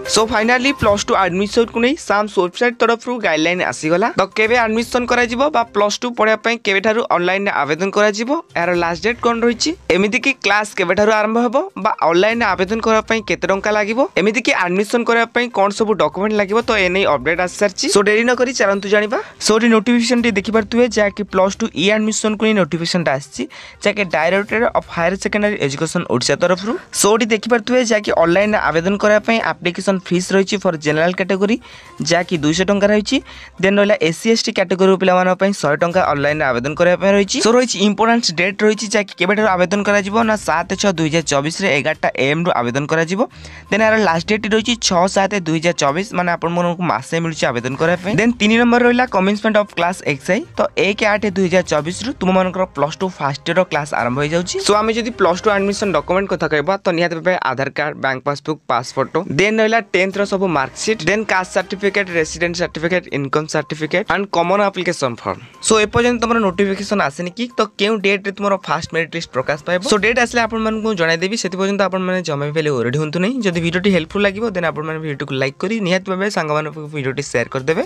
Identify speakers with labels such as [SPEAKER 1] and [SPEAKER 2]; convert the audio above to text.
[SPEAKER 1] सो finally plus two admission को नहीं Sam's website तरफ गाइडलाइन आसीगला तो केबे एडमिशन करा जिवो बा प्लस टू पढ़िया पई केबे ठारू ऑनलाइन आवेदन करा जिवो यार लास्ट डेट कोन रहिछि एमिति कि क्लास केबे ठारू आरंभ हेबो बा ऑनलाइन आवेदन करा पई केते टंका लागिवो एमिति कि एडमिशन करा पई कोन सब डॉक्यूमेंट लागिवो तो एनै अपडेट आसी सरछि सो देरी न करी चलंतु जानिबा सो री नोटिफिकेशन टी देखि परतुए जा कि प्लस टू ई एडमिशन को नोटिफिकेशन ता आछि जा कि director of higher secondary education Odisha तरफ सो टी देखि परतुए जा कि ऑनलाइन आवेदन करा पई एप्लीकेशन फीस रही फॉर जनरल कैटेगरी जहाँकि 200 टंका रही देन रहा एससी एसटी कैटेगरी पिला 100 टंका ऑनलाइन आवेदन करने रही सो रही इंपोर्टेंट डेट रही जहाँकि केबे आवेदन करा ना 7/6/2024 11टा AM रु आवेदन करा देन यार लास्ट डेट रही 6/7/2024 माने आपण मन मासे मिलुची आवेदन करने देन 3 नंबर रहा कमेंसमेंट ऑफ क्लास एक्सआई तो 1/8/2024 रु तुम मन plus two first year class आरंभ हो जाउची सो आमे जदी प्लस टू एडमिशन डॉक्यूमेंट कथा कहबा तो निहात भाबे Aadhaar card bank passbook pass photo then रहा 10th सब marksheet then caste certificate resident certificate income certificate and common application form so ए पर्यंत तुम नोटिफिकेशन आसेनी कि तो क्यों डेट रे तुम फास्ट मेरिट लिस्ट प्रकाश पाइबो सो डेट आसले आपण मन को जणाई देबी सेति पर्यंत आपण माने जमे पहले ओरेडी होंतु नहीं जदी वीडियो टी हेल्पफुल लागिवो देन आपण माने वीडियो को लाइक करी निहात भाबे संग मान वीडियो टी शेयर कर देबे।